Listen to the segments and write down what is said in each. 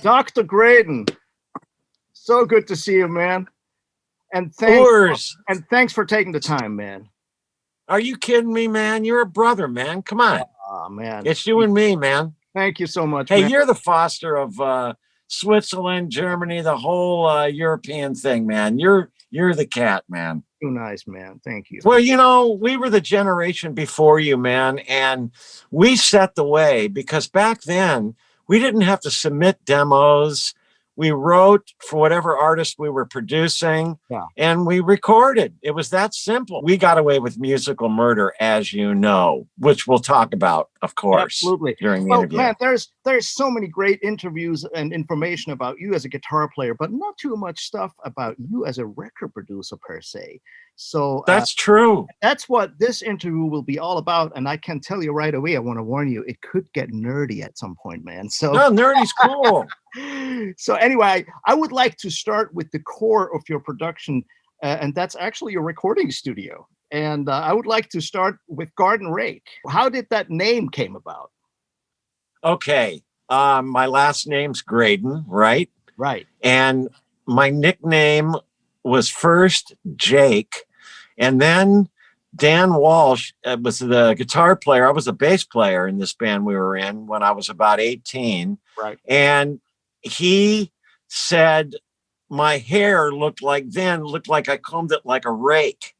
Dr. Graydon, so good to see you, man. And Urs, thanks for taking the time, man. are you kidding me, man? You're a brother, man. Come on. Oh, man. It's you and me, man. Thank you so much, Hey, man. you're the foster of Switzerland, Germany, the whole European thing, man. You're the cat, man. Too nice, man. Thank you. Well, you know, we were the generation before you, man, and we set the way because back then we didn't have to submit demos. We wrote for whatever artist we were producing, and we recorded. It was that simple. We got away with musical murder, as you know, which we'll talk about, of course, absolutely, during the interview. Man, there's so many great interviews and information about you as a guitar player, but not too much stuff about you as a record producer per se. So that's true. That's what this interview will be all about. And I can tell you right away, I want to warn you, it could get nerdy at some point, man. So no, nerdy's cool. So anyway, I would like to start with the core of your production, and that's actually your recording studio. And I would like to start with Garden Rake. How did that name came about? Okay. My last name's Graydon, right? Right. And my nickname was first Jake, and then Dan Walsh was the guitar player. I was a bass player in this band we were in when I was about 18. Right. And he said my hair looked like I combed it like a rake,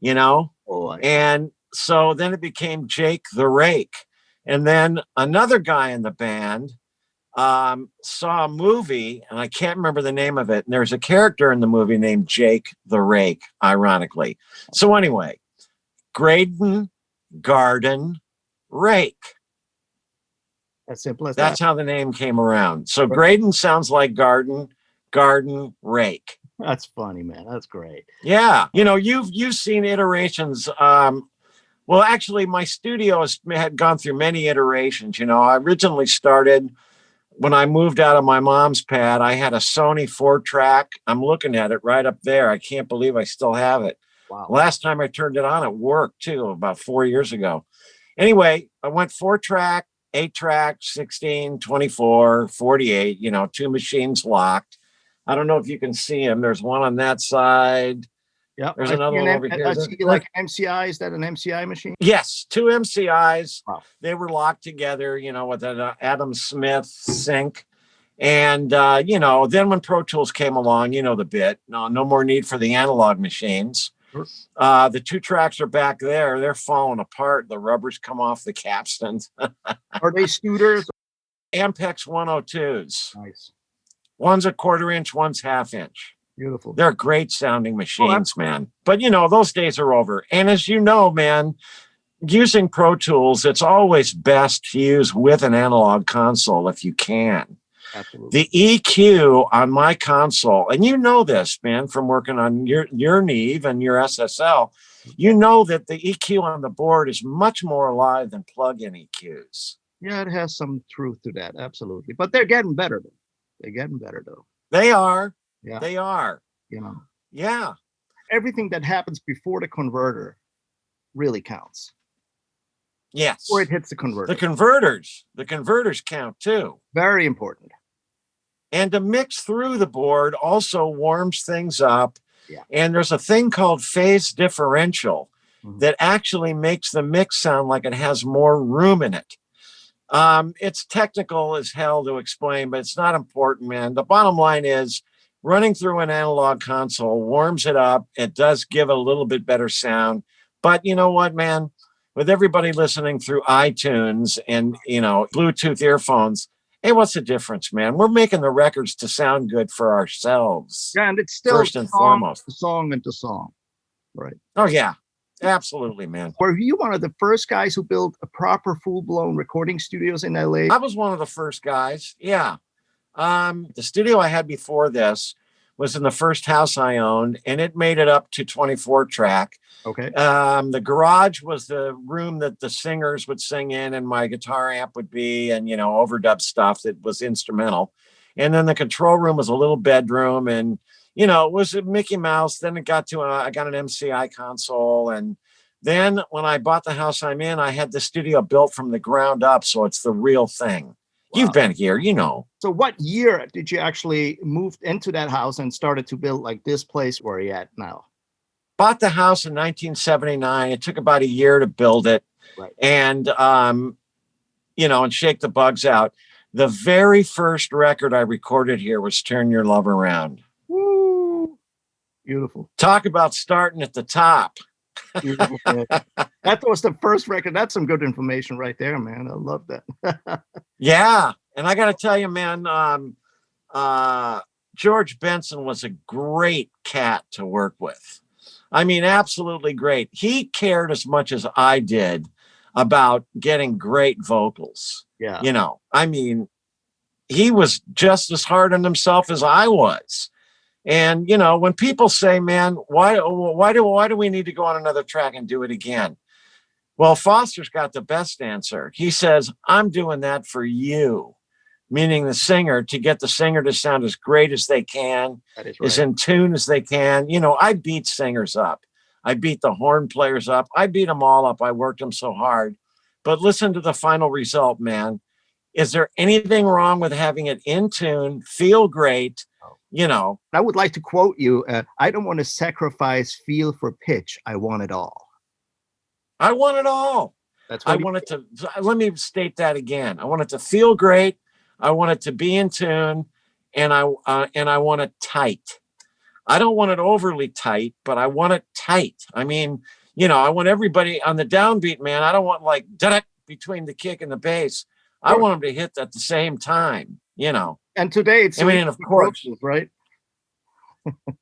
you know? Oh, and so then it became Jake the Rake. And then another guy in the band saw a movie, and I can't remember the name of it. And there's a character in the movie named Jake the Rake, ironically. So anyway, Graydon, Garden, Rake. As simple as That's that. how the name came around. So Graydon sounds like garden, Rake. That's funny, man. That's great. Yeah. You know, you've seen iterations. Well, actually, my studio had gone through many iterations. You know, I originally started when I moved out of my mom's pad. I had a Sony 4-track. I'm looking at it right up there. I can't believe I still have it. Wow. Last time I turned it on at work, too, about 4 years ago. Anyway, I went 4-track, 8-track, 16, 24, 48, you know, 2 machines locked. I don't know if you can see them. There's one on that side. Yeah, there's another one over here. I see like MCI. Is that an MCI machine? Yes, 2 MCIs. Wow. They were locked together, you know, with an Adam Smith sync. And, you know, then when Pro Tools came along, you know the bit. No more need for the analog machines. Sure. The 2 tracks are back there. They're falling apart. The rubbers come off the capstans. Are they scooters? Ampex 102s. Nice. One's a 1/4 inch, one's 1/2 inch. Beautiful. They're great sounding machines, man. But, you know, those days are over. And as you know, man, using Pro Tools, it's always best to use with an analog console if you can. Absolutely. The EQ on my console, and you know this, man, from working on your Neve and your SSL, you know that the EQ on the board is much more alive than plug-in EQs. Yeah, it has some truth to that. Absolutely. But they're getting better, though. They're getting better, though. They are. Yeah. They are. You know. Yeah. Everything that happens before the converter really counts. Yes. Or it hits the converter. The converters count too. Very important. And to mix through the board also warms things up. Yeah. And there's a thing called phase differential that actually makes the mix sound like it has more room in it. It's technical as hell to explain, but it's not important, man. The bottom line is running through an analog console warms it up. It does give a little bit better sound. But you know what, man? With everybody listening through iTunes and, you know, Bluetooth earphones, hey, what's the difference, man? We're making the records to sound good for ourselves. Yeah, and it's still first and foremost. Song into song. Right. Oh, yeah. Absolutely, man. Were you one of the first guys who built a proper full-blown recording studios in LA? I was one of the first guys. Yeah. The studio I had before this was in the first house I owned, and it made it up to 24-track. Okay. The garage was the room that the singers would sing in, and my guitar amp would be, and, you know, overdub stuff that was instrumental. And then the control room was a little bedroom, and, you know, it was a Mickey Mouse. Then it got to, I got an MCI console, and Then when I bought the house I'm in, I had the studio built from the ground up. So it's the real thing. Wow. You've been here, you know. So what year did you actually move into that house and started to build like this place where you're at now? Bought the house in 1979. It took about a year to build it. Right. And, you know, and shake the bugs out. The very first record I recorded here was Turn Your Love Around. Woo. Beautiful. Talk about starting at the top. Beautiful. That was the first record. That's some good information right there, man. I love that. Yeah. And I got to tell you, man, George Benson was a great cat to work with. I mean, absolutely great. He cared as much as I did about getting great vocals. Yeah. You know, I mean, he was just as hard on himself as I was. And, you know, when people say, man, why do we need to go on another track and do it again? Well, Foster's got the best answer. He says, I'm doing that for you, meaning the singer, to get the singer to sound as great as they can, as in tune as they can. You know, I beat singers up. I beat the horn players up. I beat them all up. I worked them so hard. But listen to the final result, man. Is there anything wrong with having it in tune, feel great? You know, I would like to quote you. I don't want to sacrifice feel for pitch. I want it all. I want it all. That's what I want it to. Let me state that again. I want it to feel great. I want it to be in tune, and I want it tight. I don't want it overly tight, but I want it tight. I mean, you know, I want everybody on the downbeat, man. I don't want like da-da between the kick and the bass. I want them to hit at the same time, you know. And today it's, I mean, of course, right?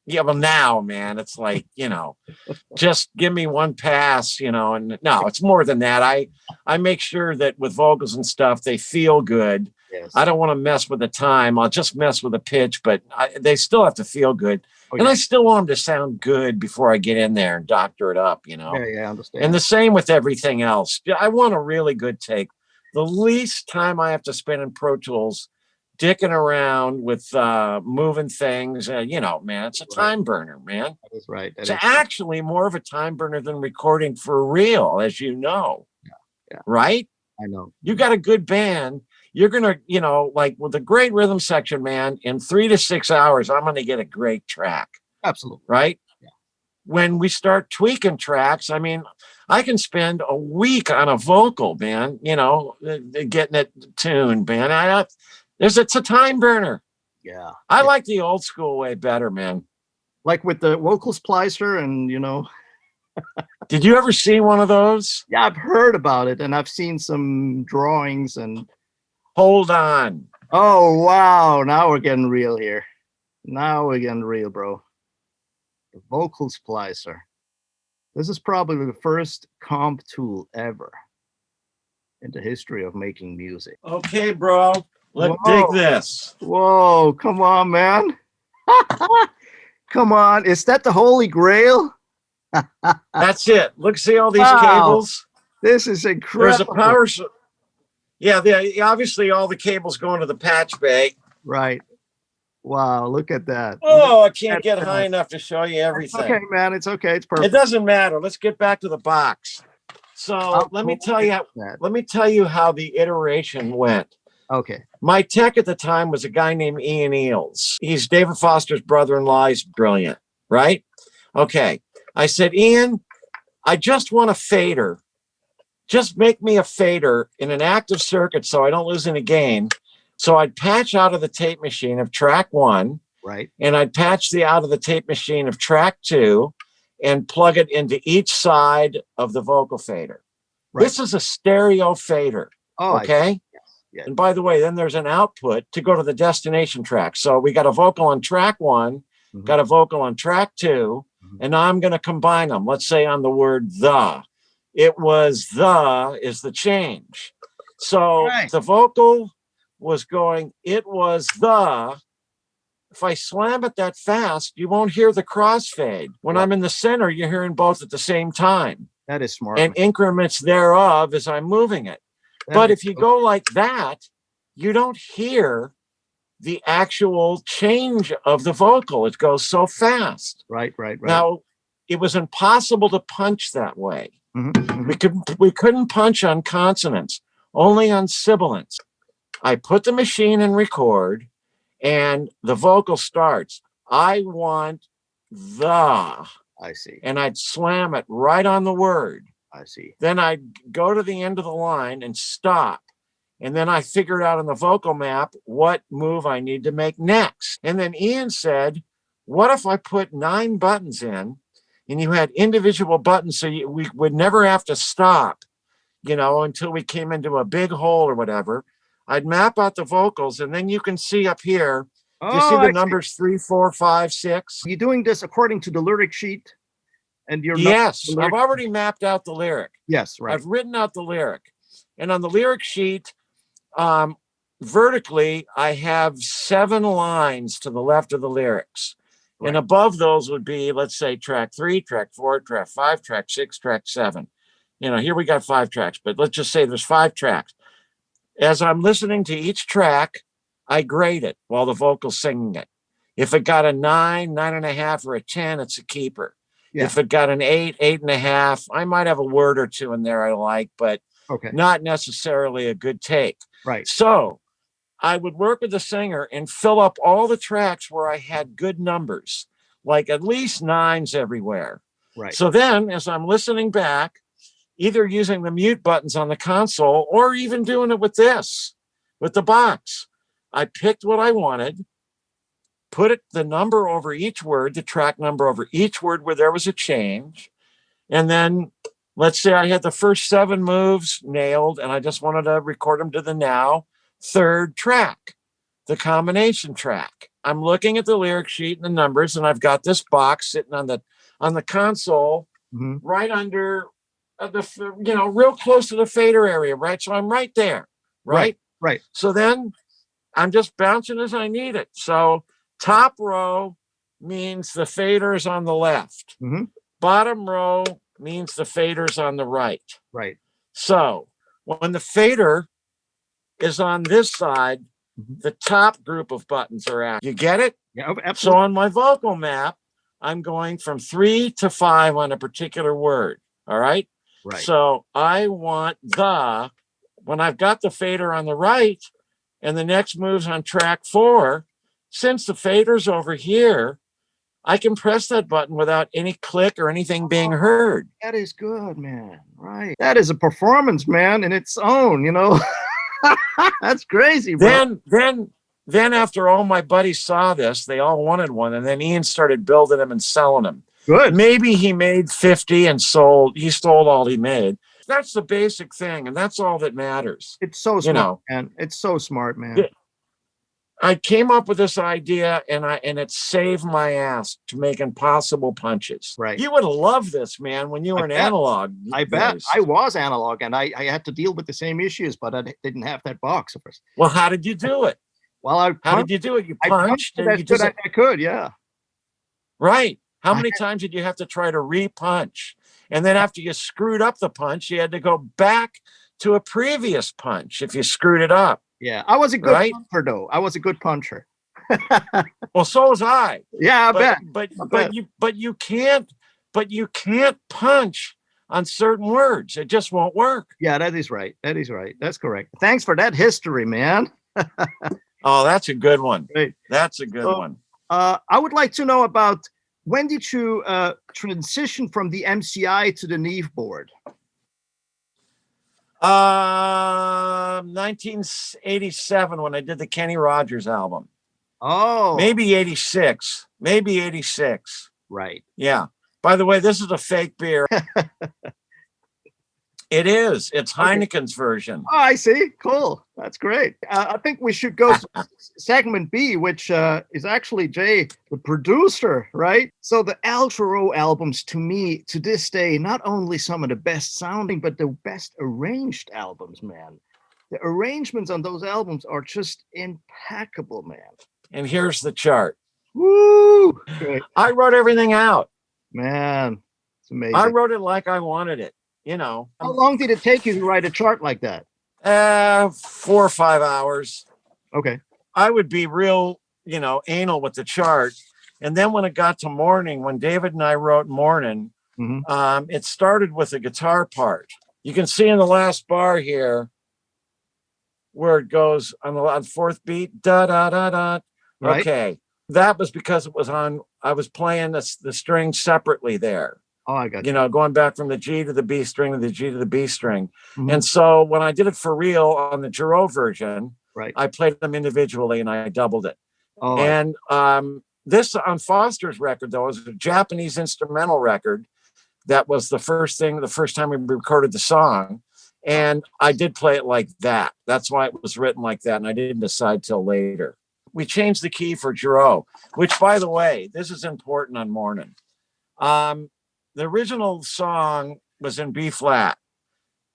Yeah, well, now, man, it's like, you know, just give me one pass, you know, and no, it's more than that. I make sure that with vocals and stuff, they feel good. Yes. I don't want to mess with the time. I'll just mess with the pitch, but they still have to feel good. Oh, yeah. And I still want them to sound good before I get in there and doctor it up, you know? Yeah, I understand. And the same with everything else. I want a really good take. The least time I have to spend in Pro Tools dicking around with moving things, you know, man, it's a time burner, man. That is right. It's actually more of a time burner than recording for real, as you know. Yeah. Right? I know. You got a good band. You're going to, you know, like with a great rhythm section, man, in 3 to 6 hours, I'm going to get a great track. Absolutely. Right? Yeah. When we start tweaking tracks, I mean, I can spend a week on a vocal, man, you know, getting it tuned, man. It's a time burner. Yeah. I like the old school way better, man. Like with the vocal splicer and, you know. Did you ever see one of those? Yeah, I've heard about it and I've seen some drawings and. Hold on. Oh, wow. Now we're getting real here. Now we're getting real, bro. The vocal splicer. This is probably the first comp tool ever in the history of making music. Okay, bro. Let's dig this. Whoa, come on, man. Come on. Is that the Holy Grail? That's it. Look, see all these cables? This is incredible. There's a power. Yeah, obviously all the cables going to the patch bay. Right. Wow, look at that. Oh, I can't get high enough to show you everything. Okay, man. It's okay. It's perfect. It doesn't matter. Let's get back to the box. So let me tell you how the iteration went. Okay. My tech at the time was a guy named Ian Eales. He's David Foster's brother-in-law. He's brilliant, right? Okay. I said, Ian, I just want a fader. Just make me a fader in an active circuit so I don't lose any gain. So I'd patch out of the tape machine of track 1. Right. And I'd patch out of the tape machine of track 2 and plug it into each side of the vocal fader. Right. This is a stereo fader. Oh, okay. Yeah. And by the way, then there's an output to go to the destination track. So we got a vocal on track 1, got a vocal on track 2, and now I'm going to combine them. Let's say on the word the. It was the is the change. So the vocal was going, it was the. If I slam it that fast, you won't hear the crossfade. When I'm in the center, you're hearing both at the same time. That is smart. And increments thereof as I'm moving it. But if you go like that, you don't hear the actual change of the vocal. It goes so fast. Right. Now, it was impossible to punch that way. We couldn't punch on consonants, only on sibilants. I put the machine in record, and the vocal starts. I want the. I see. And I'd slam it right on the word. I see. Then I'd go to the end of the line and stop. And then I figured out on the vocal map what move I need to make next. And then Ian said, what if I put 9 buttons in and you had individual buttons so we would never have to stop, until we came into a big hole or whatever. I'd map out the vocals, and then you can see up here, you see the numbers 3, 4, 5, 6? You're doing this according to the lyric sheet? And you're Yes, I've already mapped out the lyric. Yes, right. I've written out the lyric. And on the lyric sheet, vertically, I have 7 lines to the left of the lyrics. Right. And above those would be, let's say, track 3, track 4, track 5, track 6, track 7. Here we got 5 tracks, but let's just say there's 5 tracks. As I'm listening to each track, I grade it while the vocal's singing it. If it got a 9, 9.5, or a 10, it's a keeper. Yeah. If it got an 8, 8.5, I might have a word or 2 in there I like, but not necessarily a good take. Right. So I would work with the singer and fill up all the tracks where I had good numbers, like at least 9s everywhere. Right. So then, as I'm listening back, either using the mute buttons on the console or even doing it with the box, I picked what I wanted, put the number over each word, the track number over each word where there was a change. And then let's say I had the first 7 moves nailed and I just wanted to record them to the now 3rd track, the combination track. I'm looking at the lyric sheet and the numbers, and I've got this box sitting on the console right under real close to the fader area, right? So I'm right there, right? Right. So then I'm just bouncing as I need it. So top row means the fader is on the left. Bottom row means the fader's on the right. Right. So when the fader is on this side, the top group of buttons are out. You get it? Yeah, absolutely. So on my vocal map, I'm going from 3 to 5 on a particular word. All right. Right. So I want when I've got the fader on the right and the next move's on track 4, since the fader's over here, I can press that button without any click or anything being heard. That is good, man. Right. That is a performance, man, in its own, That's crazy, bro. Then after all my buddies saw this, they all wanted one, and then Ian started building them and selling them. Good. Maybe he made 50 and sold all he made. That's the basic thing, and that's all that matters. It's so smart, man. It's so smart, man. I came up with this idea, and it saved my ass to make impossible punches. Right. You would have loved this, man, when you were analog. I bet. I was analog, and I had to deal with the same issues, but I didn't have that box. Well, how did you do it? Well, how did you do it? You punched? I could, yeah. Right. How many times did you have to try to re-punch? And then after you screwed up the punch, you had to go back to a previous punch if you screwed it up. Yeah, I was a good puncher, though. I was a good puncher. Well, so was I. Yeah, I bet. But you can't punch on certain words. It just won't work. Yeah, that is right. That's correct. Thanks for that history, man. Oh, that's a good one. Great. That's a good one. I would like to know about, when did you transition from the MCI to the Neve board? 1987, when I did the Kenny Rogers album. Oh. Maybe 86. Right. Yeah. By the way, this is a fake beer. It is. It's Heineken's version. Oh, I see. Cool. That's great. I think we should go to segment B, which is actually Jay, the producer, right? So the Altro albums, to me, to this day, not only some of the best sounding, but the best arranged albums, man. The arrangements on those albums are just impeccable, man. And here's the chart. Woo! Great. I wrote everything out. Man, it's amazing. I wrote it like I wanted it. How long did it take you to write a chart like that? 4 or 5 hours. Okay. I would be real, anal with the chart. And then when it got to morning, when David and I wrote morning, Mhm. It started with a guitar part. You can see in the last bar here where it goes on fourth beat, da da da da. Right. Okay, that was because it was on. I was playing the strings separately there. Oh, I got You know, going back from the G to the B string to the G to the B string. Mhm. And so when I did it for real on the Giro version, Right. I played them individually and I doubled it. Oh, And this on Foster's record, though, is a Japanese instrumental record. That was the first time we recorded the song. And I did play it like that. That's why it was written like that. And I didn't decide till later. We changed the key for Giro, which, by the way, this is important on Morning. The original song was in B flat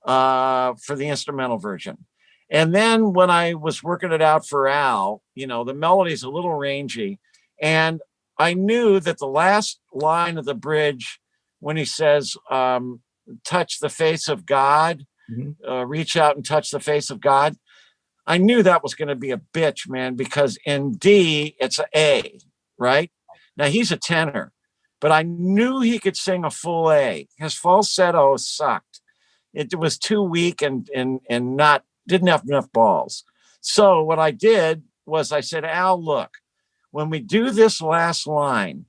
for the instrumental version. And then when I was working it out for Al, you know, the melody's a little rangy. And I knew that the last line of the bridge, when he says, touch the face of God, reach out and touch the face of God, I knew that was going to be a bitch, man, because in D, it's an A, right? Now he's a tenor, but I knew he could sing a full A. His falsetto sucked. It was too weak and not didn't have enough balls. So what I did was I said, Al, look, when we do this last line,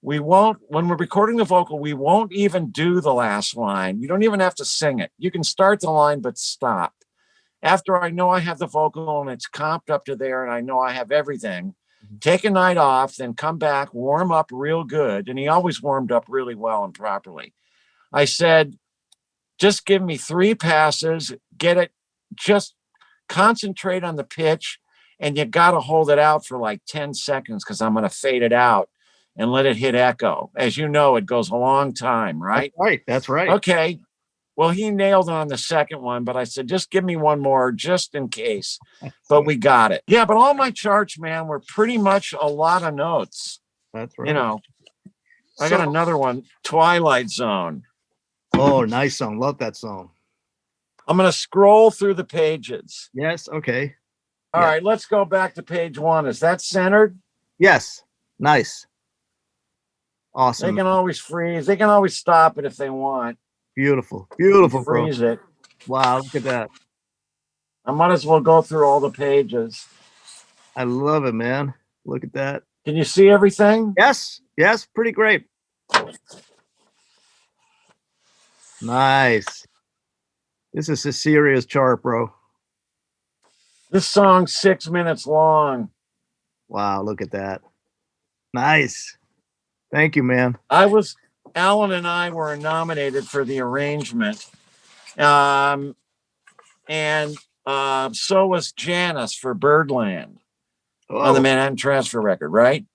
when we're recording the vocal, we won't even do the last line. You don't even have to sing it. You can start the line, but stop. After I know I have the vocal and it's comped up to there and I know I have everything, take a night off, then come back, warm up real good. And he always warmed up really well and properly. I said, just give me 3 passes, get it, just concentrate on the pitch, and you got to hold it out for like 10 seconds because I'm going to fade it out and let it hit echo. As you know, it goes a long time, right? That's right. That's right. Okay. Well, he nailed it on the second one, but I said, just give me one more just in case. But we got it. Yeah, but all my charts, man, were pretty much a lot of notes. That's right. You know, I got another one, Twilight Zone. Oh, nice song. Love that song. I'm going to scroll through the pages. Yes. Okay. All right, let's go back to page 1. Is that centered? Yes. Nice. Awesome. They can always freeze. They can always stop it if they want. Beautiful. Beautiful, bro. Freeze it. Wow, look at that. I might as well go through all the pages. I love it, man. Look at that. Can you see everything? Yes. Yes. Pretty great. Nice. This is a serious chart, bro. This song's 6 minutes long. Wow, look at that. Nice. Thank you, man. Alan and I were nominated for the arrangement. And so was Janice for Birdland on the Manhattan Transfer record, right?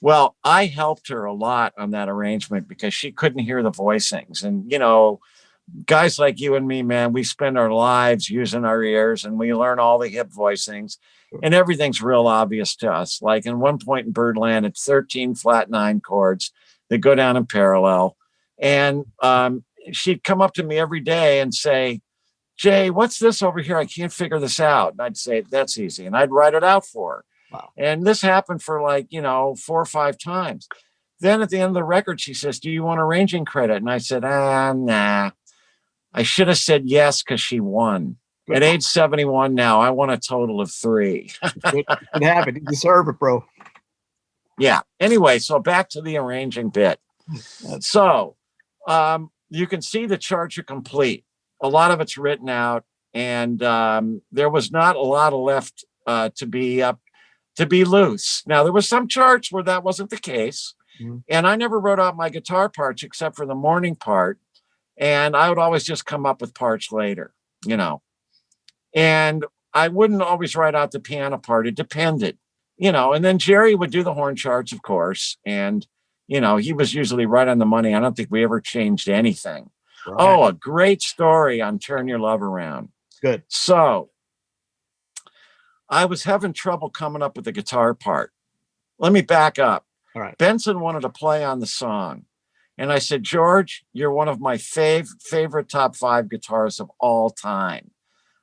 Well, I helped her a lot on that arrangement because she couldn't hear the voicings. And, you know, guys like you and me, man, we spend our lives using our ears and we learn all the hip voicings and everything's real obvious to us. Like in one point in Birdland, it's 13 flat 9 chords that go down in parallel. And she'd come up to me every day and say, Jay, what's this over here? I can't figure this out. And I'd say, that's easy. And I'd write it out for her. Wow. And this happened for 4 or 5 times. Then at the end of the record, she says, do you want arranging credit? And I said, nah. I should have said yes because she won. At age 71 now, I won a total of 3. It happened. You deserve it, bro. Yeah. Anyway, so back to the arranging bit. So you can see the charts are complete. A lot of it's written out, and there was not a lot left to be loose. Now, there were some charts where that wasn't the case, and I never wrote out my guitar parts except for the morning part. And I would always just come up with parts later, you know. And I wouldn't always write out the piano part. It depended, you know. And then Jerry would do the horn charts, of course. And, you know, he was usually right on the money. I don't think we ever changed anything. Right. Oh, a great story on Turn Your Love Around. Good. So I was having trouble coming up with the guitar part. Let me back up. All right. Benson wanted to play on the song. And I said, George, you're one of my favorite top 5 guitarists of all time.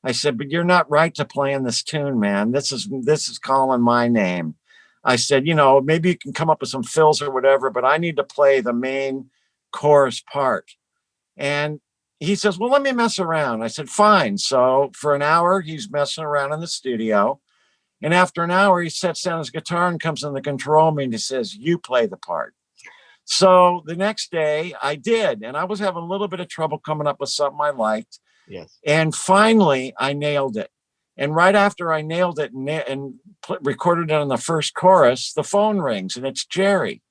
I said, but you're not right to play in this tune, man. This is calling my name. I said, you know, maybe you can come up with some fills or whatever, but I need to play the main chorus part. And he says, well, let me mess around. I said, fine. So for an hour, he's messing around in the studio. And after an hour, he sets down his guitar and comes in the control room and he says, you play the part. So the next day I did, and I was having a little bit of trouble coming up with something I liked. Yes. And finally I nailed it. And right after I nailed it and recorded it on the first chorus, the phone rings and it's Jerry.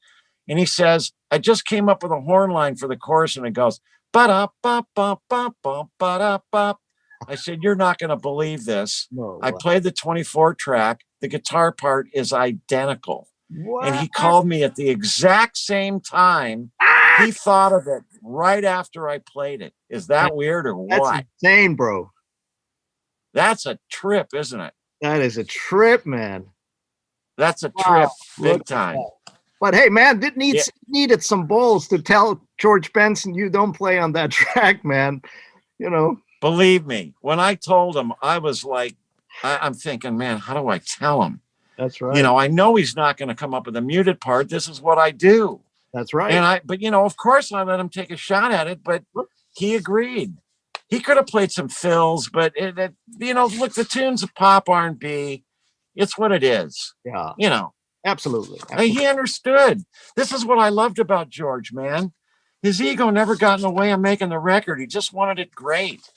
And he says, I just came up with a horn line for the chorus. And it goes, ba-da-ba-ba-ba-ba-ba-da-ba. I said, you're not going to believe this. No, I played the 24 track. The guitar part is identical. what? And he called me at the exact same time. He thought of it right after I played it. Is that weird or what? That's insane, bro. That's a trip, isn't it? That is a trip, man. That's a trip, big time. But hey, man, needed some balls to tell George Benson you don't play on that track, man. You know. Believe me, when I told him, I was like, I'm thinking, man, how do I tell him? That's right. You know, I know he's not going to come up with a muted part. This is what I do. That's right. And but you know, of course I let him take a shot at it, but he agreed. He could have played some fills, but you know, look, the tune's a pop R&B. It's what it is. Yeah. You know. Absolutely. He understood. This is what I loved about George, man. His ego never got in the way of making the record. He just wanted it great.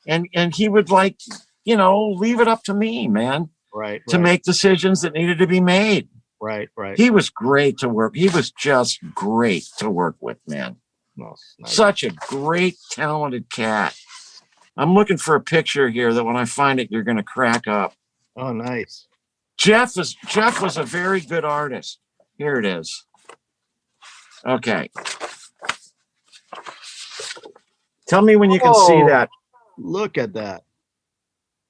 And he would, like, you know, leave it up to me, man. Right. To make decisions that needed to be made. Right. He was great to work. He was just great to work with, man. Nice. Such a great, talented cat. I'm looking for a picture here that when I find it, you're going to crack up. Oh, nice. Jeff was a very good artist. Here it is. Okay. Tell me when you can see that. Look at that.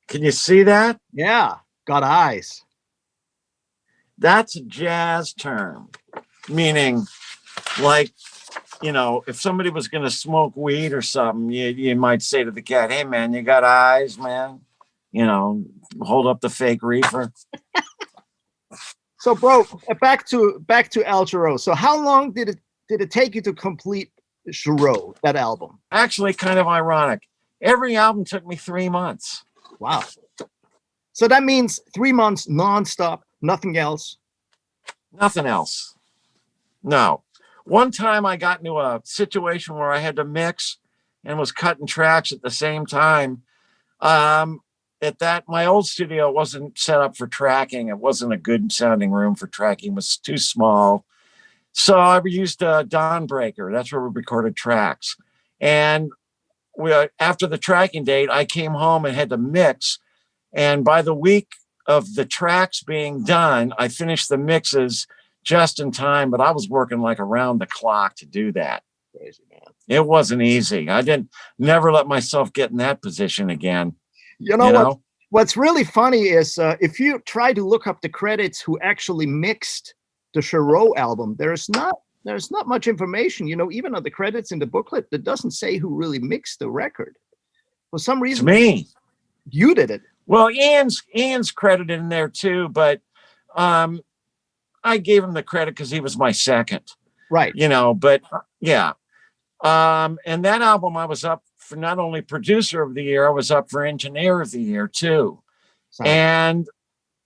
Can you see that? Yeah. Got eyes. That's a jazz term, meaning, like, you know, if somebody was going to smoke weed or something, you might say to the cat, hey, man, you got eyes, man? You know, hold up the fake reefer. So, bro, back to El Giro. So how long did it take you to complete Giro, that album? Actually, kind of ironic. Every album took me 3 months. Wow. So that means 3 months nonstop, nothing else? Nothing else. No. One time I got into a situation where I had to mix and was cutting tracks at the same time. My old studio wasn't set up for tracking. It wasn't a good sounding room for tracking. It was too small. So I used a Dawnbreaker. That's where we recorded tracks. And after the tracking date, I came home and had to mix. And by the week of the tracks being done, I finished the mixes just in time, but I was working like around the clock to do that. Crazy, man. It wasn't easy. I never let myself get in that position again. You know? What's really funny is if you try to look up the credits who actually mixed the Giro album, there's not much information. You know, even on the credits in the booklet, it doesn't say who really mixed the record. For some reason, it's me. You did it. Well, Ian's credited in there too, but I gave him the credit because he was my second. Right. You know, but yeah. And that album, I was up for not only producer of the year, I was up for engineer of the year too. And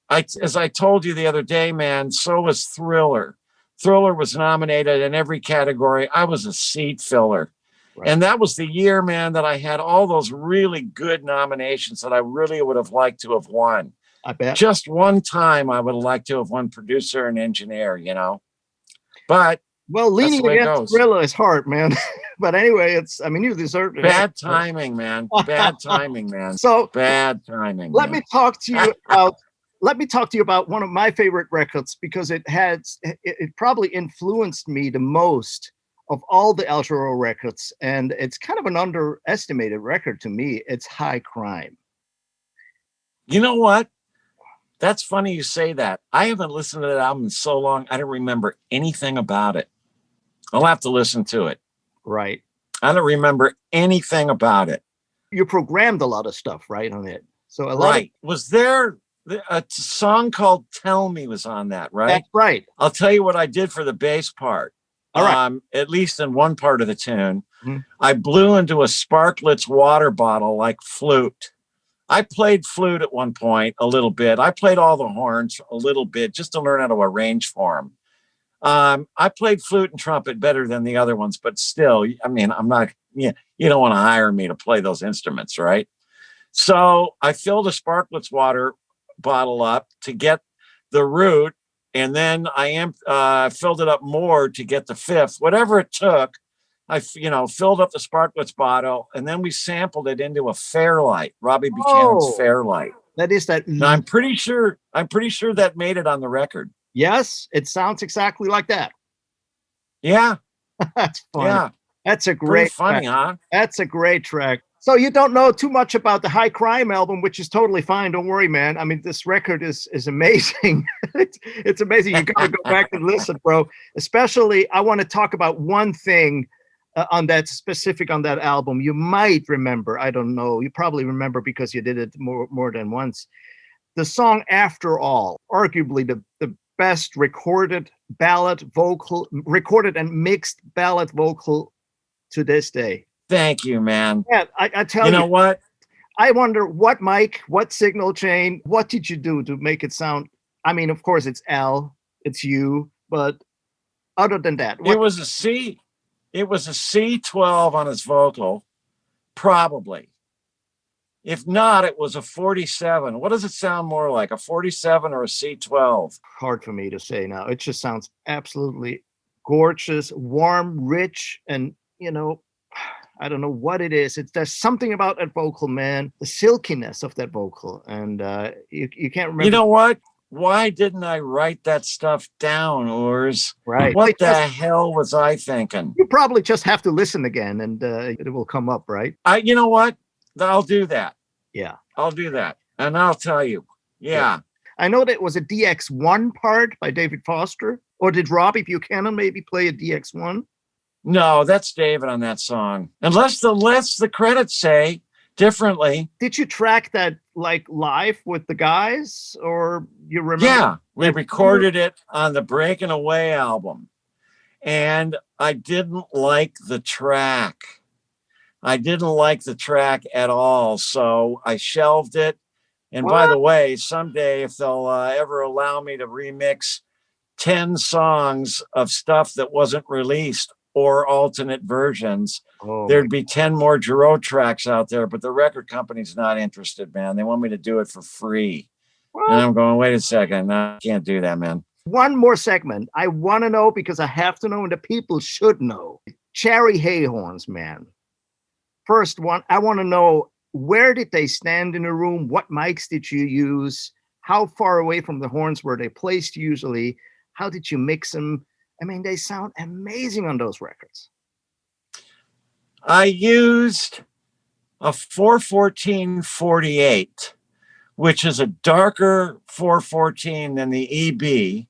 as I told you the other day, man, so was Thriller. Thriller was nominated in every category. I was a seat filler. Right. And that was the year, man, that I had all those really good nominations that I really would have liked to have won. I bet. Just one time I would have liked to have won producer and engineer, you know. But well, leaning against Thriller is hard, man. But anyway, you deserve it. Bad timing, man. Bad timing, man. So bad timing. Let me talk to you about one of my favorite records, because it probably influenced me the most of all the El Giro records, and it's kind of an underestimated record to me. It's High Crime. You know what? That's funny you say that. I haven't listened to that album in so long, I don't remember anything about it. I'll have to listen to it. Right. I don't remember anything about it. You programmed a lot of stuff, right, on it. So a lot. Right. Was there a song called Tell Me was on that, right? That's right. I'll tell you what I did for the bass part. All right. At least in one part of the tune. Mm-hmm. I blew into a Sparklets water bottle like flute. I played flute at one point a little bit. I played all the horns a little bit just to learn how to arrange for them. I played flute and trumpet better than the other ones, but still, I mean, I'm not, you don't want to hire me to play those instruments, right? So I filled a Sparklets water bottle up to get the root, and then I filled it up more to get the fifth. Whatever it took, I filled up the Sparklets bottle, and then we sampled it into a Fairlight, Robbie Buchanan's Fairlight. That is that. Now, I'm pretty sure that made it on the record. Yes, it sounds exactly like that. Yeah. That's funny. Yeah. That's a great funny, track. huh? That's a great track. So you don't know too much about the High Crime album, which is totally fine. Don't worry, man. I mean, this record is amazing. it's amazing. You gotta go back and listen, bro. Especially, I want to talk about one thing on that album. You might remember. I don't know. You probably remember because you did it more than once. The song "After All," arguably the best recorded and mixed ballad vocal to this day. Thank you, man. Yeah, I tell you. You know what? I wonder what mic, what signal chain, what did you do to make it sound? I mean, of course, it's L, it's U, but other than that, it was a C. It was a C12 on his vocal, probably. If not, it was a 47. What does it sound more like, a 47 or a C12? Hard for me to say now. It just sounds absolutely gorgeous, warm, rich, and, I don't know what it is. There's something about that vocal, man, the silkiness of that vocal. And you can't remember. You know what? Why didn't I write that stuff down, Urs? Right. What the hell was I thinking? You probably just have to listen again and it will come up, right? You know what? I'll do that. Yeah. I'll do that. And I'll tell you. Yeah. I know that it was a DX1 part by David Foster. Or did Robbie Buchanan maybe play a DX1? No, that's David on that song. Unless the credits say differently. Did you track that like live with the guys, or you remember? Yeah, we recorded it on the Breaking Away album, and I didn't like the track. I didn't like the track at all, so I shelved it. And by the way, someday if they'll ever allow me to remix 10 songs of stuff that wasn't released or alternate versions, there'd be 10 more Giro tracks out there, but the record company's not interested, man. They want me to do it for free. And I'm going, wait a second, no, I can't do that, man. One more segment. I want to know, because I have to know and the people should know. Cherry Hay horns, man. First one, I want to know, where did they stand in the room? What mics did you use? How far away from the horns were they placed usually? How did you mix them? I mean, they sound amazing on those records. I used a 414-48, which is a darker 414 than the EB.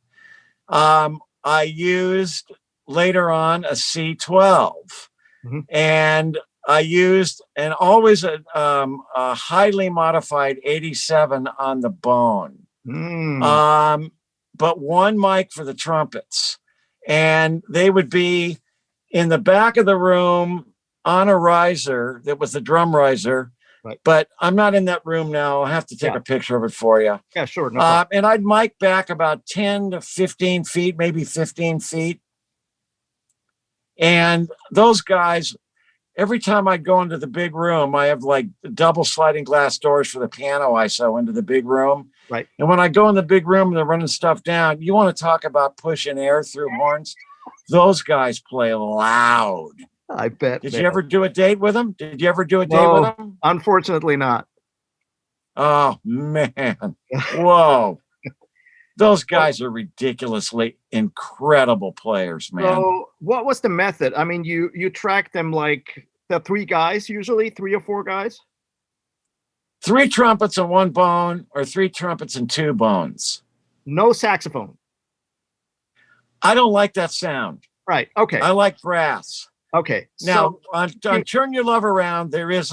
I used later on a C12, and I used always a highly modified 87 on the bone. But one mic for the trumpets. And they would be in the back of the room on a riser that was the drum riser. Right. But I'm not in that room now. I'll have to take a picture of it for you. Yeah, sure. No problem. And I'd mic back about 10 to 15 feet, maybe 15 feet. And those guys, every time I'd go into the big room, I have like double sliding glass doors for the piano ISO into the big room. Right. And when I go in the big room and they're running stuff down, you want to talk about pushing air through horns? Those guys play loud. I bet. Did you ever do a date with them? Did you ever do a date with them? Unfortunately not. Oh, man. Whoa. Those guys are ridiculously incredible players, man. So what was the method? I mean, you tracked them like the 3 guys, usually 3 or 4 guys? 3 trumpets and 1 bone, or 3 trumpets and 2 bones. No saxophone. I don't like that sound. Right. Okay. I like brass. Okay. Now on Turn Your Love Around, there is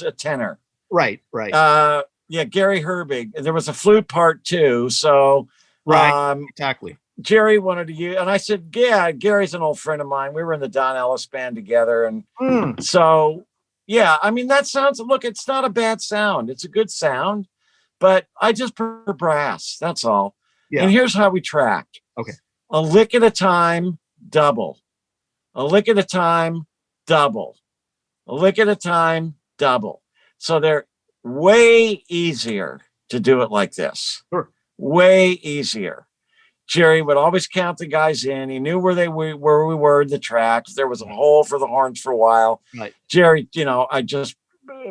a tenor. Right. Right. Yeah, Gary Herbig. There was a flute part too. So right. Exactly. Jerry wanted to use, and I said, yeah, Gary's an old friend of mine. We were in the Don Ellis band together. And so, yeah, I mean, that sounds, look, it's not a bad sound. It's a good sound, but I just prefer brass. That's all. Yeah. And here's how we tracked. Okay. A lick at a time, double. A lick at a time, double. A lick at a time, double. So they're way easier to do it like this. Sure. Way easier. Jerry would always count the guys in. He knew where we were in the tracks. There was a hole for the horns for a while. Right. Jerry,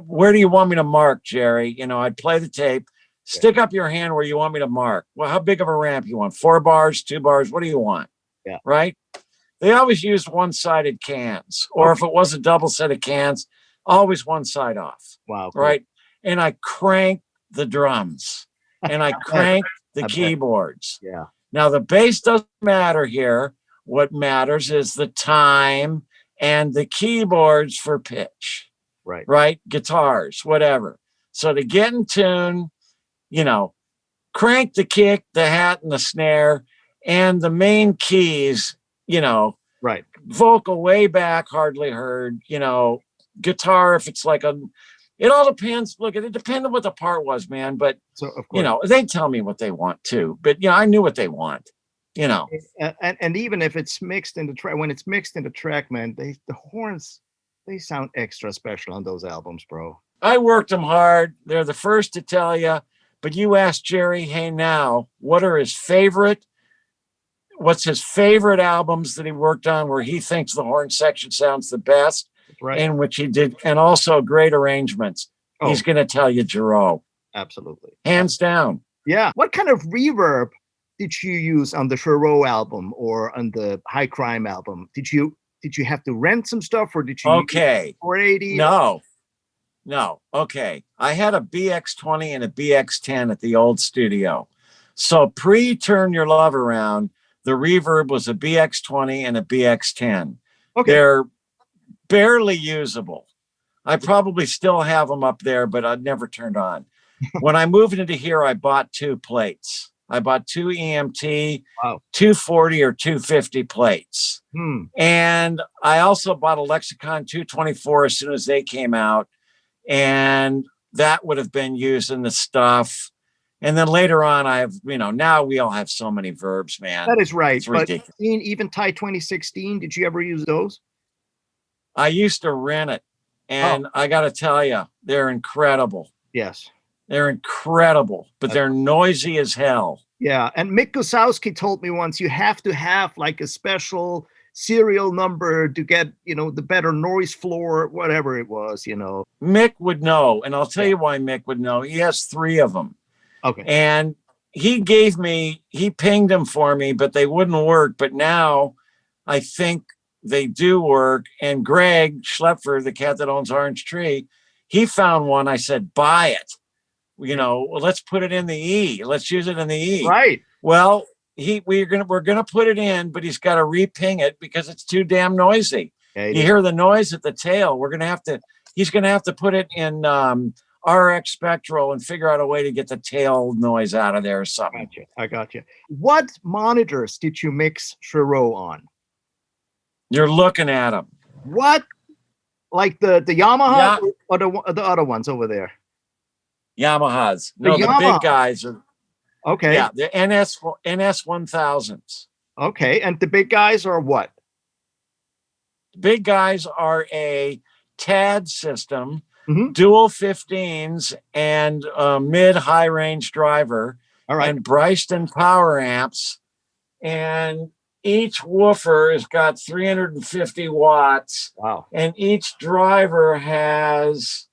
where do you want me to mark, Jerry? I'd play the tape. Stick up your hand where you want me to mark. Well, how big of a ramp you want? 4 bars, 2 bars? What do you want? Yeah. Right? They always used one-sided cans. Or if it was a double set of cans, always one side off. Wow. Cool. Right? And I cranked the drums. And I cranked the keyboards. Yeah. Now, the bass doesn't matter here. What matters is the time and the keyboards for pitch. Right. Right? Guitars, whatever. So to get in tune, crank the kick, the hat, and the snare, and the main keys, right. Vocal way back, hardly heard, guitar, if it's like it all depends. Look, it depended what the part was, man. But, so, of course, they tell me what they want too. But, I knew what they want, And even if it's mixed in the track, when it's mixed in the track, man, the horns, they sound extra special on those albums, bro. I worked them hard. They're the first to tell you. But you ask Jerry, hey, now, what's his favorite albums that he worked on where he thinks the horn section sounds the best? Right. And which he did, and also great arrangements. Oh. He's going to tell you Giro. Absolutely. Hands down. Yeah. What kind of reverb did you use on the Giro album or on the High Crime album? Did you have to rent some stuff, or did you use 480? No. Okay. I had a BX20 and a BX10 at the old studio. So pre-Turn Your Love Around, the reverb was a BX20 and a BX10. Okay. They're barely usable. I probably still have them up there, but I'd never turned on. When I moved into here, I bought 2 plates. I bought 2 EMT, 240 or 250 plates. And I also bought a Lexicon 224 as soon as they came out. And that would have been used in the stuff. And then later on, now we all have so many verbs, man. That is right. It's ridiculous. But even Thai 2016, did you ever use those? I used to rent it. And I got to tell you, they're incredible. Yes. They're incredible, but they're noisy as hell. Yeah. And Mick Gosowski told me once, you have to have like a special serial number to get, the better noise floor, whatever it was, Mick would know. And I'll tell you why Mick would know. He has 3 of them. Okay. And he pinged them for me, but they wouldn't work. But now I think they do work. And Greg Schlepfer, the cat that owns Orange Tree, he found one. I said, buy it. Let's put it in the E. Let's use it in the E. Right. Well, we're gonna put it in, but he's got to reping it because it's too damn noisy. Yeah, you hear the noise at the tail. He's gonna have to put it in RX Spectral and figure out a way to get the tail noise out of there or something. I got you. What monitors did you mix Giro on? You're looking at them. What? Like the Yamaha or the other ones over there? Yamahas. No, the big guys are. Okay. Yeah, the NS 1000s. Okay, and the big guys are what? The big guys are a TAD system, dual 15s, and mid-high range driver. All right. And Bryston power amps, and each woofer has got 350 watts. Wow. And each driver has.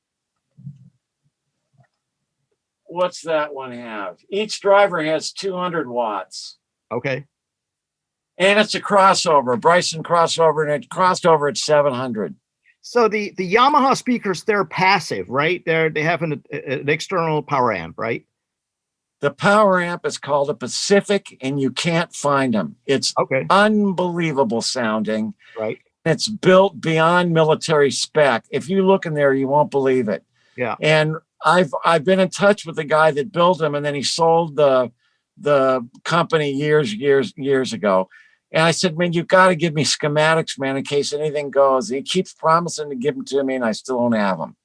What's that one have? Each driver has 200 watts. Okay. And it's a crossover, Bryson crossover, and it crossed over at 700. So the Yamaha speakers, they're passive, right? They have an external power amp, right? The power amp is called a Pacific, and you can't find them. It's unbelievable sounding. Right. It's built beyond military spec. If you look in there, you won't believe it. Yeah. And I've been in touch with the guy that built them, and then he sold the the company years ago. And I said, man, you got to give me schematics, man, in case anything goes. And he keeps promising to give them to me, and I still don't have them.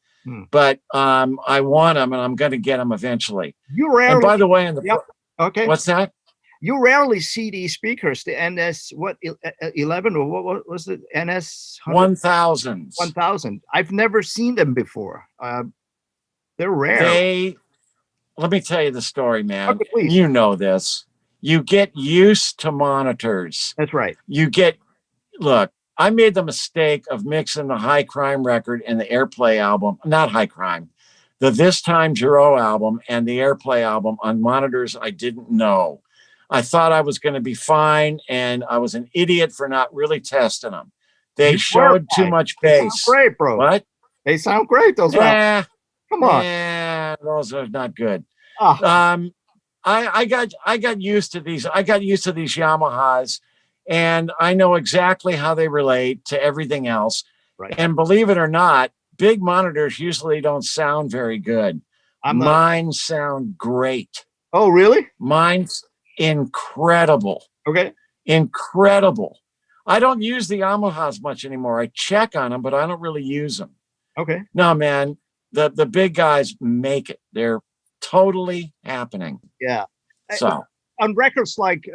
But I want them, and I'm going to get them eventually. You rarely. And by the way, okay. What's that? You rarely see these speakers, the NS 11 or what was it? NS 1000. 1000. I've never seen them before. They're rare. Let me tell you the story, man. Okay, please. You know this. You get used to monitors. That's right. Look, I made the mistake of mixing the High Crime record and the Airplay album, not High Crime, the This Time Giro album and the Airplay album on monitors I didn't know. I thought I was going to be fine, and I was an idiot for not really testing them. They showed too much bass. They sound great, bro. What? They sound great, those albums. Come on. Those are not good. Oh. I got used to these. I got used to these Yamahas, and I know exactly how they relate to everything else. Right. And believe it or not, big monitors usually don't sound very good. Mine sound great. Oh, really? Mine's incredible. Okay. Incredible. I don't use the Yamahas much anymore. I check on them, but I don't really use them. Okay. No, man, the big guys make it. They're totally happening. Yeah. So on records like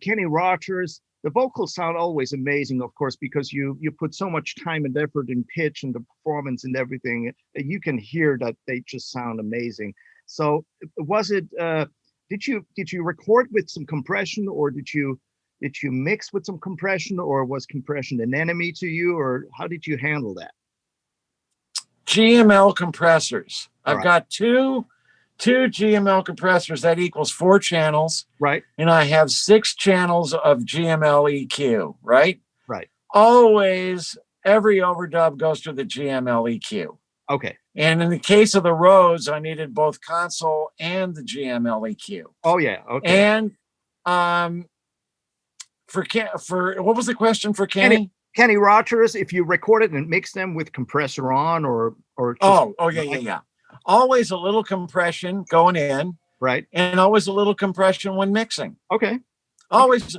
Kenny Rogers, the vocals sound always amazing, of course, because you put so much time and effort in pitch and the performance and everything. You can hear that they just sound amazing. So was it did you record with some compression, or did you mix with some compression, or was compression an enemy to you, or how did you handle that? GML compressors. I've got two GML compressors. That equals 4 channels. Right. And I have 6 channels of GML EQ. Right. Right. Always, every overdub goes through the GML EQ. Okay. And in the case of the Rhodes, I needed both console and the GML EQ. Oh yeah. Okay. And for what was the question for Kenny? Kenny Rogers, if you record it and mix them with compressor on or just, yeah. Always a little compression going in. Right. And always a little compression when mixing. Okay. Always,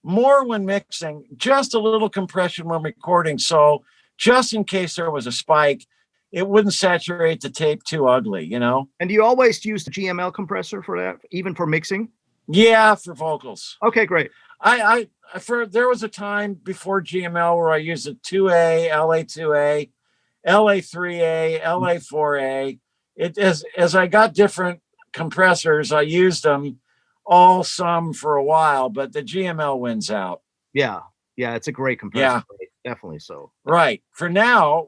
more when mixing, just a little compression when recording. So just in case there was a spike, it wouldn't saturate the tape too ugly, And do you always use the GML compressor for that, even for mixing? Yeah, for vocals. Okay, great. There was a time before GML where I used a 2A, LA2A, LA3A, LA4A. As I got different compressors, I used them some for a while, but the GML wins out. Yeah, it's a great compressor. Yeah, definitely so. Right. From now,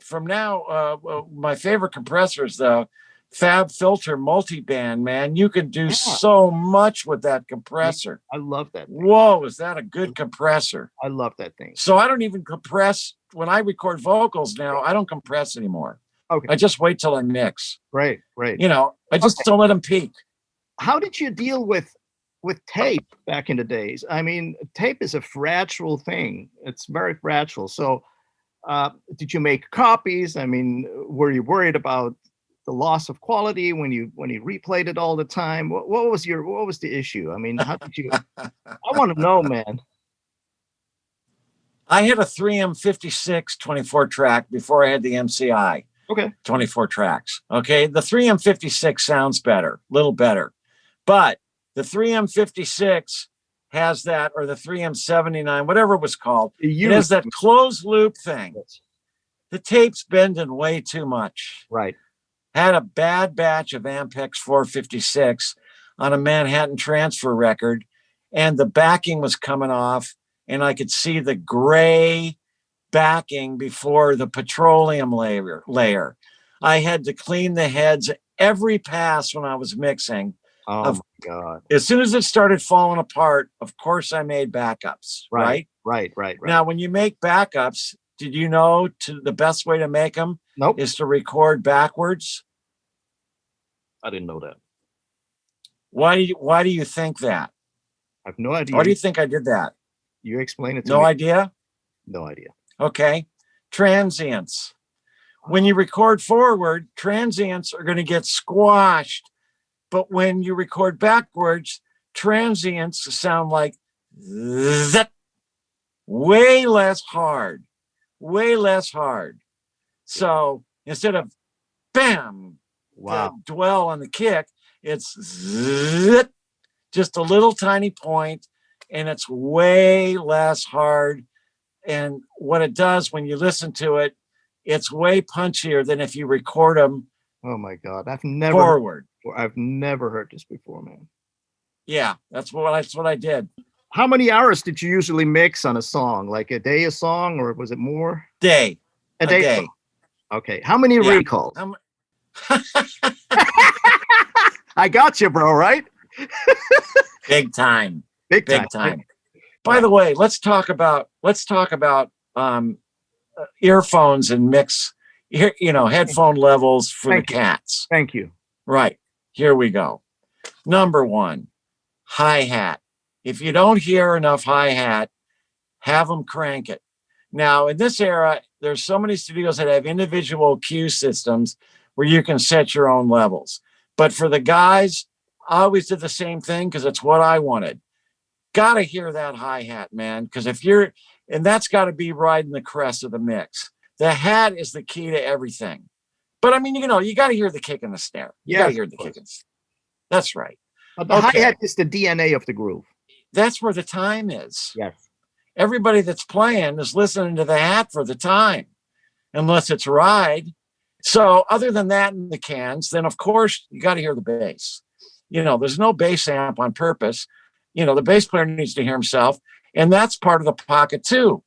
my favorite compressor is the Fab Filter multiband, man. You can do so much with that compressor. I love that thing. Whoa, is that a good compressor? I love that thing. So I don't even compress when I record vocals now. I don't compress anymore. Okay. I just wait till I mix. Right. I just don't let them peak. How did you deal with tape back in the days? I mean, tape is a fragile thing. It's very fragile. So did you make copies? I mean, were you worried about the loss of quality when you replayed it all the time? What was the issue? I mean, how did you? I want to know, man. I had a 3M56 24 track before I had the MCI. Okay. 24 tracks. Okay. The 3M56 sounds better, a little better, but the 3M56 has that, or the 3M79, whatever it was called. It has that closed loop thing. The tape's bending way too much. Right. Had a bad batch of Ampex 456 on a Manhattan Transfer record, and the backing was coming off, and I could see the gray backing before the petroleum layer. I had to clean the heads every pass when I was mixing. Oh my God. As soon as it started falling apart, of course I made backups. Right. Now, when you make backups, did you know the best way to make them is to record backwards? I didn't know that. Why do you think that? I have no idea. Why do you think I did that? You explain it to me. No idea? No idea. Okay. Transients. When you record forward, transients are going to get squashed But when you record backwards, transients sound like that, way less hard, way less hard. So instead of bam, Wow. dwell on the kick, it's zit, just a little tiny point, and it's way less hard. And what it does when you listen to it, it's way punchier than if you record them. Oh my God. I've never heard this before, man. Yeah, that's what I did. How many hours did you usually mix on a song? Like a day a song, or was it more? A day. Song. Okay. How many recalls? I got you, bro, right? Big time. Big time. By the way, let's talk about earphones and mix, headphone levels for the cats. Thank you. Right. Here we go. Number one, hi-hat. If you don't hear enough hi-hat, have them crank it. Now, in this era, there's so many studios that have individual cue systems where you can set your own levels. But for the guys, I always did the same thing because it's what I wanted. Got to hear that hi-hat, man, because and that's got to be riding the crest of the mix. The hat is the key to everything. But I mean, you got to hear the kick and the snare. You got to hear the kick and snare. That's right. But the hi-hat is the DNA of the groove. That's where the time is. Yes. Everybody that's playing is listening to the hat for the time, unless it's ride. So other than that in the cans, then of course you got to hear the bass. There's no bass amp on purpose. The bass player needs to hear himself, and that's part of the pocket too.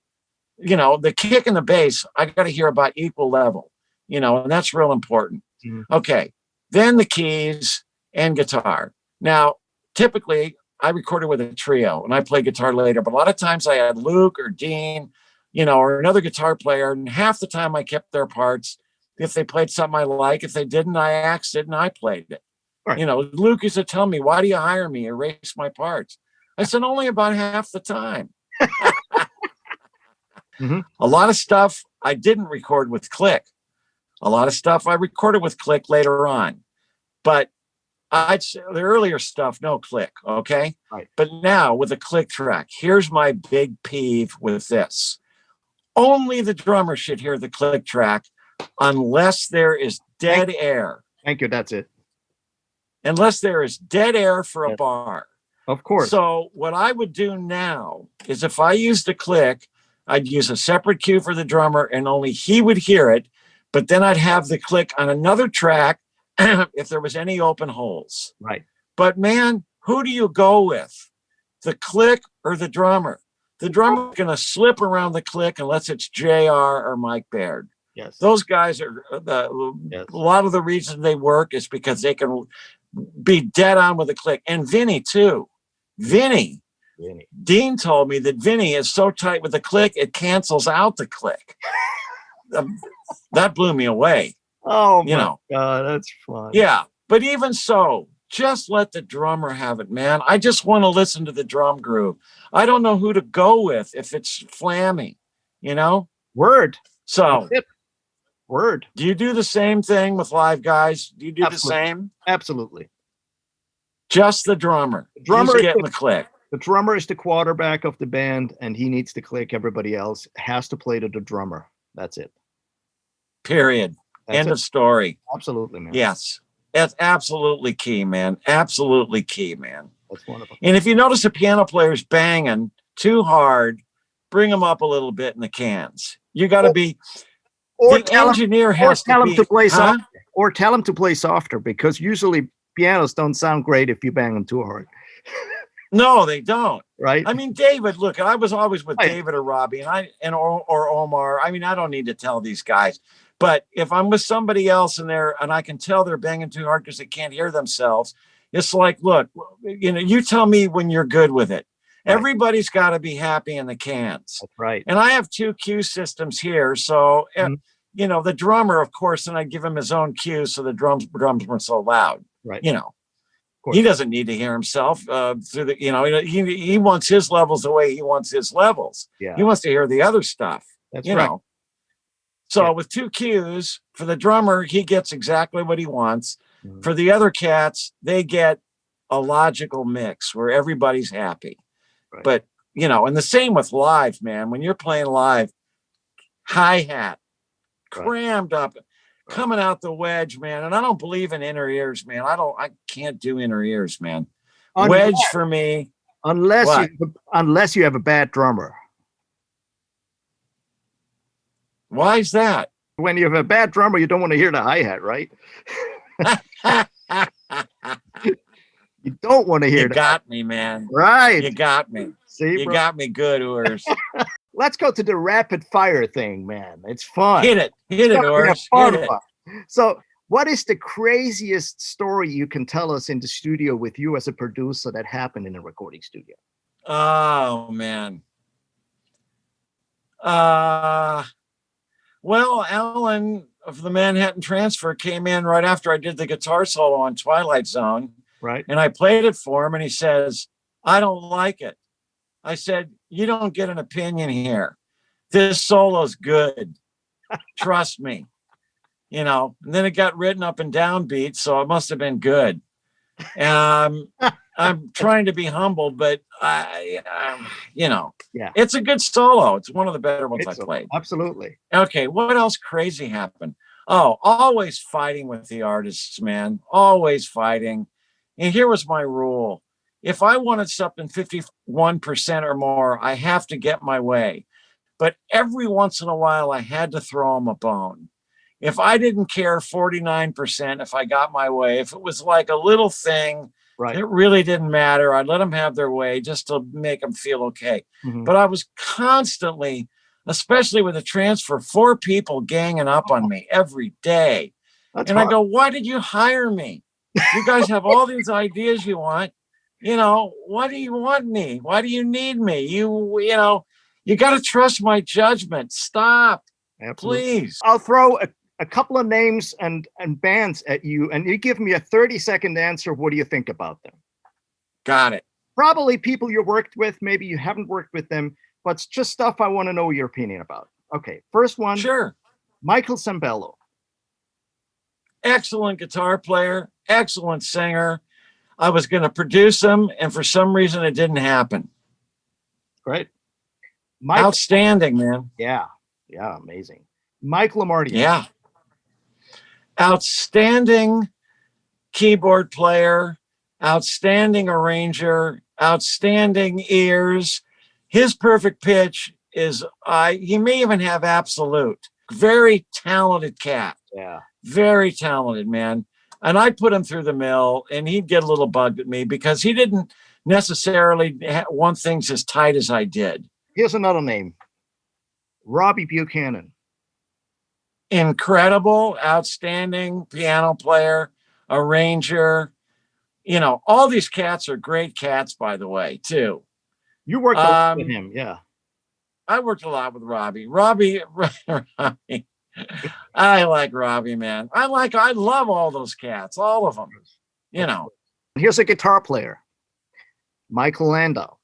The kick and the bass, I got to hear about equal level, and that's real important. Mm-hmm. Okay. Then the keys and guitar. Now, typically I recorded with a trio and I play guitar later, but a lot of times I had Luke or Dean, or another guitar player. And half the time I kept their parts. If they played something I like, if they didn't, I axed it and I played it. Right. Luke used to tell me, why do you hire me? Erase my parts. I said, only about half the time. Mm-hmm. A lot of stuff I didn't record with click. A lot of stuff I recorded with click later on. But I'd say the earlier stuff, no click, okay? Right. But now with a click track, here's my big peeve with this. Only the drummer should hear the click track unless there is dead air. Thank you, that's it. Unless there is dead air for a bar. Of course. So what I would do now is if I used a click, I'd use a separate cue for the drummer and only he would hear it, but then I'd have the click on another track if there was any open holes. Right. But man, who do you go with? The click or the drummer? The drummer is going to slip around the click unless it's JR or Mike Baird. Yes. Those guys are a lot of the reason they work is because they can be dead on with a click. And Vinny too. Vinny. Dean told me that Vinny is so tight with the click, it cancels out the click. That blew me away. Oh, my God, that's fun. Yeah, but even so, just let the drummer have it, man. I just want to listen to the drum groove. I don't know who to go with if it's flammy, Word. So, word. Do you do the same thing with live guys? Do you do the same? Absolutely. Just the drummer. The drummer is getting the click. The drummer is the quarterback of the band, and he needs to click. Everybody else has to play to the drummer. That's it. Period. End of story. Absolutely, man. Yes. That's absolutely key, man. Absolutely key, man. That's wonderful. And if you notice a piano player's banging too hard, bring them up a little bit in the cans. You got to be... Or the engineer has to be... Or tell him to play softer, because usually pianos don't sound great if you bang them too hard. No, they don't. Right. I mean, David, look, I was always with David or Robbie or Omar. I mean, I don't need to tell these guys. But if I'm with somebody else in there and I can tell they're banging too hard because they can't hear themselves, it's like, look, you tell me when you're good with it. Right. Everybody's got to be happy in the cans. That's right. And I have 2 cue systems here. So, the drummer, of course, and I give him his own cue so the drums weren't so loud. Right. He doesn't need to hear himself through the, he wants his levels the way he wants his levels. Yeah. He wants to hear the other stuff. That's right. So with 2 cues, for the drummer, he gets exactly what he wants. Mhm. For the other cats, they get a logical mix where everybody's happy. Right. But, you know, and the same with live, man. When you're playing live, hi-hat, crammed up, coming out the wedge, man. And I don't believe in inner ears, man. I can't do inner ears, man. Wedge for me. Unless you have a bad drummer. Why is that? When you have a bad drummer, you don't want to hear the hi-hat, right? You don't want to hear that. You got me, man. Right. You got me. See, you got me good, Urs. Let's go to the rapid fire thing, man. It's fun. Hit it, Urs. Hit it. So, what is the craziest story you can tell us in the studio with you as a producer that happened in a recording studio? Oh, man. Well, Alan of the Manhattan Transfer came in right after I did the guitar solo on Twilight Zone. Right. And I played it for him and he says, I don't like it. I said, you don't get an opinion here. This solo's good. Trust me. You know, and then it got written up and downbeat, so it must have been good. I'm trying to be humble, but you know, it's a good solo. It's one of the better ones I played. Absolutely. Okay, what else crazy happened? Oh, always fighting with the artists, man. Always fighting. And here was my rule. If I wanted something 51% or more, I have to get my way. But every once in a while, I had to throw them a bone. If I didn't care 49%, if I got my way, if it was like a little thing, it really didn't matter. I'd let them have their way just to make them feel okay. Mm-hmm. But I was constantly, especially with a transfer, 4 people ganging up on me every day. That's hard. I go, why did you hire me? You guys have all these ideas you want. You know, why do you want me? Why do you need me? You know, you got to trust my judgment. Stop. Absolutely. Please. I'll throw a couple of names and bands at you, and you give me a 30-second answer. What do you think about them? Got it. Probably people you worked with. Maybe you haven't worked with them, but it's just stuff I want to know your opinion about. Okay. First one. Sure. Michael Sembello. Excellent guitar player. Excellent singer. I was going to produce him, and for some reason it didn't happen. Great. Outstanding, man. Yeah. Yeah. Amazing. Mike Lamardia. Yeah. Outstanding keyboard player, outstanding arranger, outstanding ears. His perfect pitch is, he may even have absolute. Very talented cat. Yeah. Very talented, man. And I put him through the mill, and he'd get a little bugged at me because he didn't necessarily want things as tight as I did. Here's another name. Robbie Buchanan. Incredible, outstanding piano player, arranger. You know, all these cats are great cats, by the way, too. You worked a lot with him, yeah. I worked a lot with Robbie. Robbie. I like Robbie, man. I love all those cats, all of them. You know. Here's a guitar player, Michael Landau.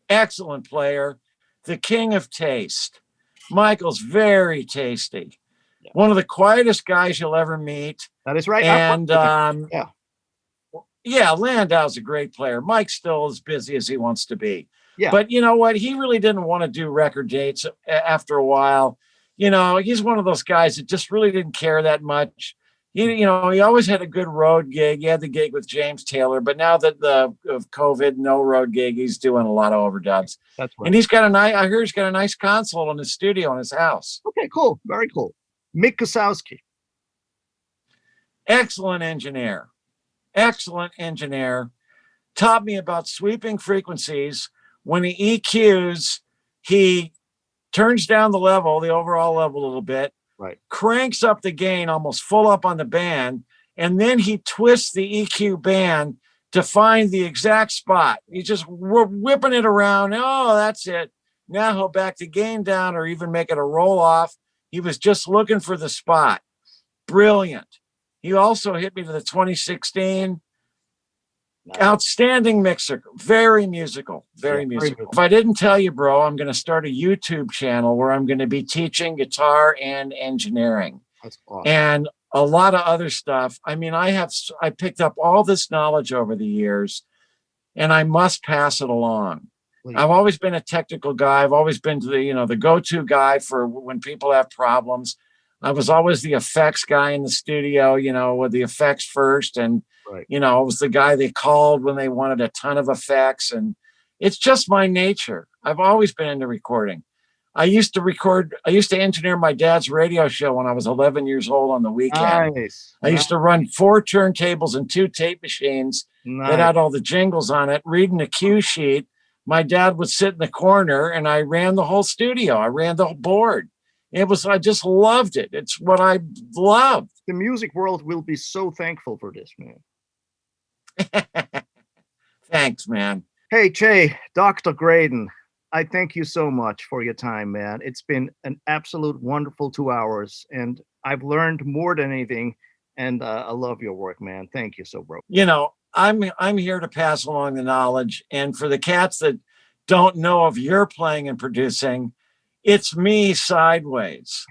Excellent player, the king of taste. Michael's very tasty. Yeah. One of the quietest guys you'll ever meet. That is right. And Landau's a great player. Mike's still as busy as he wants to be. Yeah. But you know what? He really didn't want to do record dates after a while. You know, he's one of those guys that just really didn't care that much. He always had a good road gig. He had the gig with James Taylor, but now that of COVID, no road gig, he's doing a lot of overdubs. That's right. And I hear he's got a nice console in his studio in his house. Okay, cool. Very cool. Mick Kosowski. Excellent engineer. Excellent engineer. Taught me about sweeping frequencies. When he EQs, he turns down the overall level a little bit. Right. Cranks up the gain almost full up on the band, and then he twists the EQ band to find the exact spot. He's just whipping it around. Oh, that's it. Now he'll back the gain down or even make it a roll off. He was just looking for the spot. Brilliant. He also hit me to the 2016. Outstanding mixer, very musical, very musical. If I didn't tell you, bro, I'm going to start a YouTube channel where I'm going to be teaching guitar and engineering. That's awesome. And a lot of other stuff. I mean, I picked up all this knowledge over the years, and I must pass it along. Please. I've always been a technical guy. I've always been the go-to guy for when people have problems. I was always the effects guy in the studio, with the effects first. And, I was the guy they called when they wanted a ton of effects. And it's just my nature. I've always been into recording. I used to engineer my dad's radio show when I was 11 years old on the weekend. Nice. I used to run 4 turntables and 2 tape machines that had all the jingles on it, reading the cue sheet. My dad would sit in the corner and I ran the whole studio. I ran the whole board. I just loved it. It's what I loved. The music world will be so thankful for this, man. Thanks, man. Hey, Jay, Dr. Graydon, I thank you so much for your time, man. It's been an absolute wonderful 2 hours, and I've learned more than anything, and I love your work, man. Thank you so, bro. I'm here to pass along the knowledge, and for the cats that don't know if you're playing and producing, it's me sideways.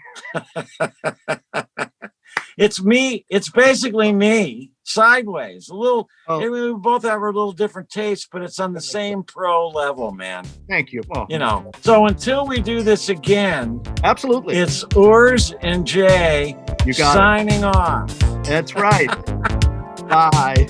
It's me. It's basically me sideways. We both have our little different tastes, but it's on the same pro level, man. Thank you. So until we do this again, absolutely, it's Urs and Jay signing off. That's right. Bye.